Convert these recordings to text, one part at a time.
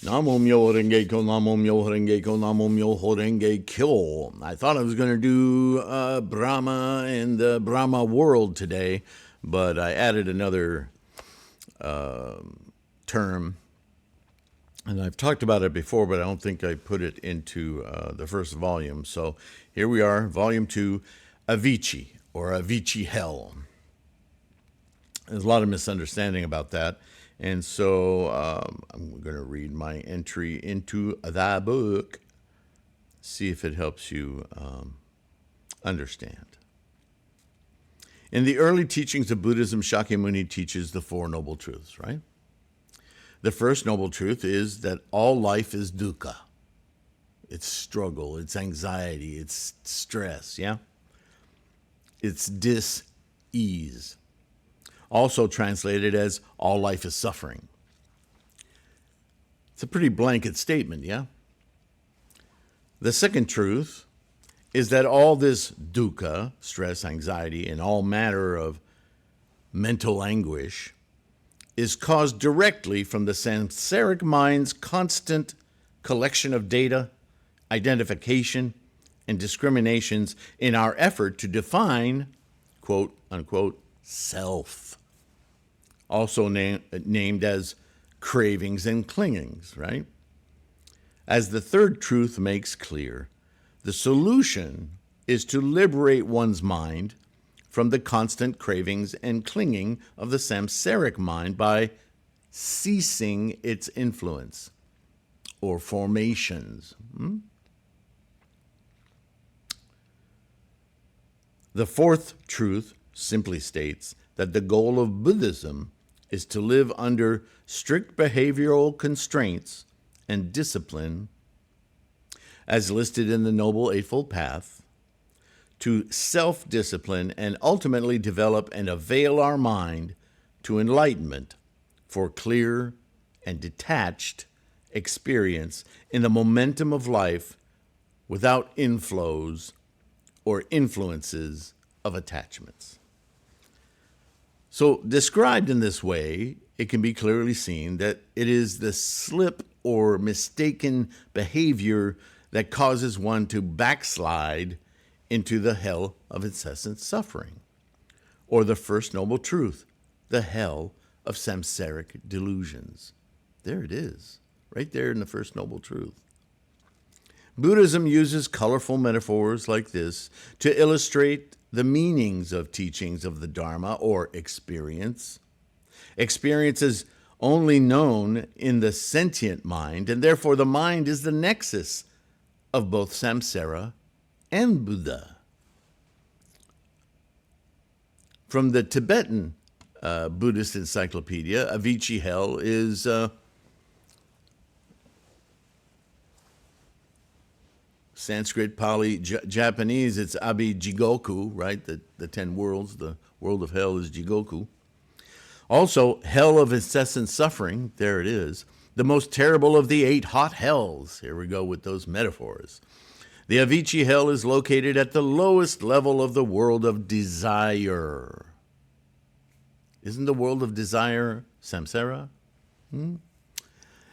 Namo myo renge kyo, namo myo renge kyo, namo myo renge kyo. I thought I was going to do Brahma and the Brahma world today, but I added another term, and I've talked about it before, but I don't think I put it into the first volume. So here we are, volume 2, Avici, or Avichi Hell. There's a lot of misunderstanding about that. And so I'm going to read my entry into the book, see if it helps you understand. In the early teachings of Buddhism, Shakyamuni teaches the Four Noble Truths, right? The first noble truth is that all life is dukkha. It's struggle, it's anxiety, it's stress, yeah? It's dis-ease. Also translated as all life is suffering. It's a pretty blanket statement, yeah? The second truth is that all this dukkha, stress, anxiety, and all manner of mental anguish is caused directly from the samsaric mind's constant collection of data, identification, and discriminations in our effort to define, quote, unquote, self. Also named as cravings and clingings, right? As the third truth makes clear, the solution is to liberate one's mind from the constant cravings and clinging of the samsaric mind by ceasing its influence or formations. The fourth truth simply states that the goal of Buddhism is to live under strict behavioral constraints and discipline, as listed in the Noble Eightfold Path, to self-discipline and ultimately develop and avail our mind to enlightenment for clear and detached experience in the momentum of life without inflows or influences of attachments. So, described in this way, it can be clearly seen that it is the slip or mistaken behavior that causes one to backslide into the hell of incessant suffering, or the first noble truth, the hell of samsaric delusions. There it is, right there in the first noble truth. Buddhism uses colorful metaphors like this to illustrate the meanings of teachings of the Dharma or experience. Experience is only known in the sentient mind, and therefore the mind is the nexus of both samsara and Buddha. From the Tibetan Buddhist encyclopedia, Avici Hell is Sanskrit, Pali, Japanese, it's Jigoku, right? The 10 worlds, the world of hell is Jigoku. Also, hell of incessant suffering, there it is. The most terrible of the 8 hot hells. Here we go with those metaphors. The Avici Hell is located at the lowest level of the world of desire. Isn't the world of desire samsara?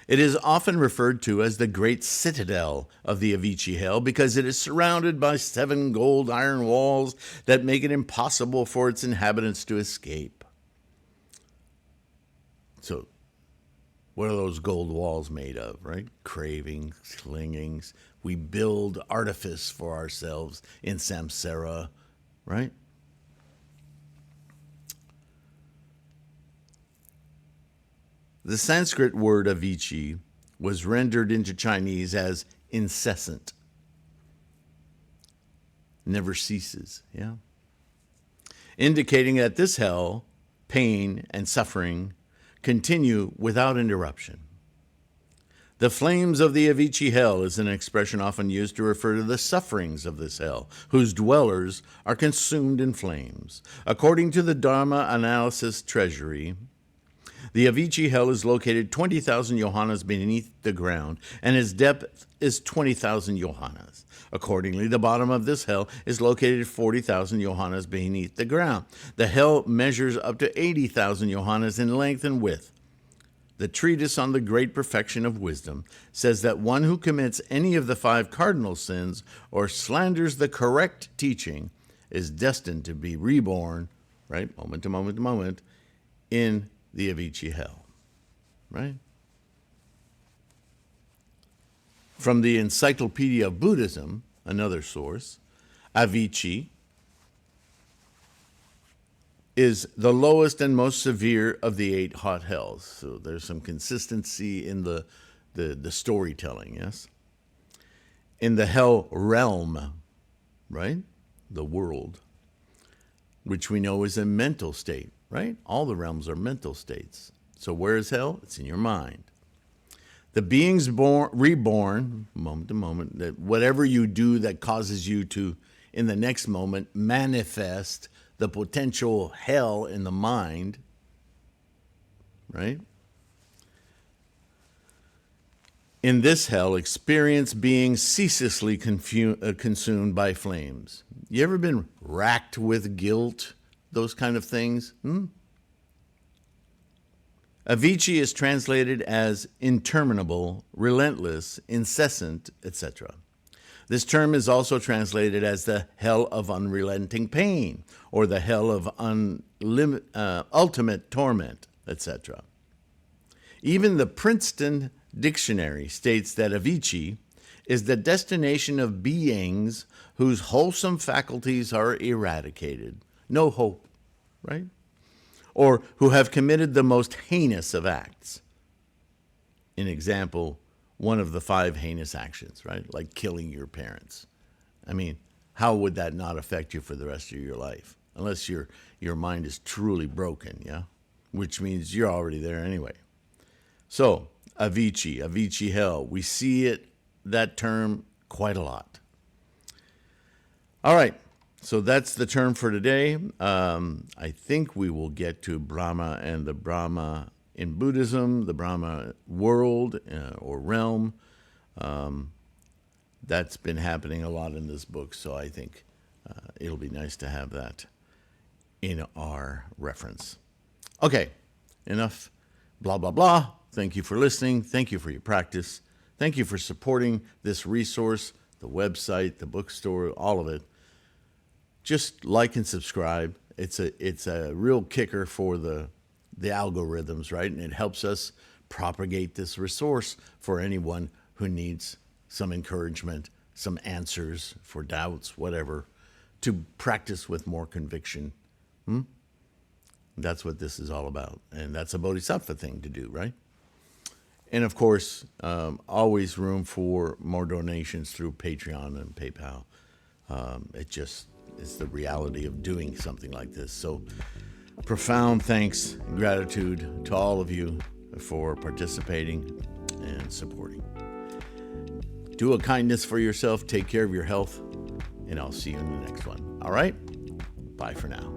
It is often referred to as the great citadel of the Avici Hell because it is surrounded by 7 gold iron walls that make it impossible for its inhabitants to escape. So, what are those gold walls made of, right? Cravings, clingings. We build artifice for ourselves in samsara, right? The Sanskrit word Avici was rendered into Chinese as incessant. Never ceases, yeah? Indicating that this hell, pain, and suffering continue without interruption. The flames of the Avici Hell is an expression often used to refer to the sufferings of this hell, whose dwellers are consumed in flames. According to the Dharma Analysis Treasury, the Avici Hell is located 20,000 yohanas beneath the ground, and its depth is 20,000 yohanas. Accordingly, the bottom of this hell is located 40,000 yohanas beneath the ground. The hell measures up to 80,000 yohanas in length and width. the treatise on the great perfection of wisdom, says that one who commits any of the 5 cardinal sins or slanders the correct teaching is destined to be reborn, right, moment to moment to moment, in the Avici Hell, right? From the Encyclopedia of Buddhism, another source, Avici is the lowest and most severe of the 8 hot hells. So there's some consistency in the storytelling, yes? In the hell realm, right? The world, which we know is a mental state, right? All the realms are mental states. So where is hell? It's in your mind. The beings reborn, moment to moment, that whatever you do that causes you to, in the next moment, manifest the potential hell in the mind, right? In this hell, experience being ceaselessly consumed by flames. You ever been racked with guilt? Those kind of things? Avici is translated as interminable, relentless, incessant, etc. This term is also translated as the hell of unrelenting pain, or the hell of ultimate torment, etc. Even the Princeton Dictionary states that Avici is the destination of beings whose wholesome faculties are eradicated. No hope, right? Or who have committed the most heinous of acts. An example, one of the 5 heinous actions, right? Like killing your parents. I mean, how would that not affect you for the rest of your life? Unless your mind is truly broken, yeah? Which means you're already there anyway. So, Avici Hell, we see that term quite a lot. All right, so that's the term for today. I think we will get to Brahma and the Brahma in Buddhism, the Brahma world or realm. That's been happening a lot in this book, so I think it'll be nice to have that in our reference. Okay, enough blah, blah, blah. Thank you for listening. Thank you for your practice. Thank you for supporting this resource, the website, the bookstore, all of it. Just like and subscribe. It's a real kicker for the algorithms, right? And it helps us propagate this resource for anyone who needs some encouragement, some answers for doubts, whatever, to practice with more conviction. That's what this is all about. And that's a bodhisattva thing to do, right? And of course, always room for more donations through Patreon and PayPal. It's the reality of doing something like this. So profound thanks and gratitude to all of you for participating and supporting. Do a kindness for yourself, take care of your health, and I'll see you in the next one. All right? Bye for now.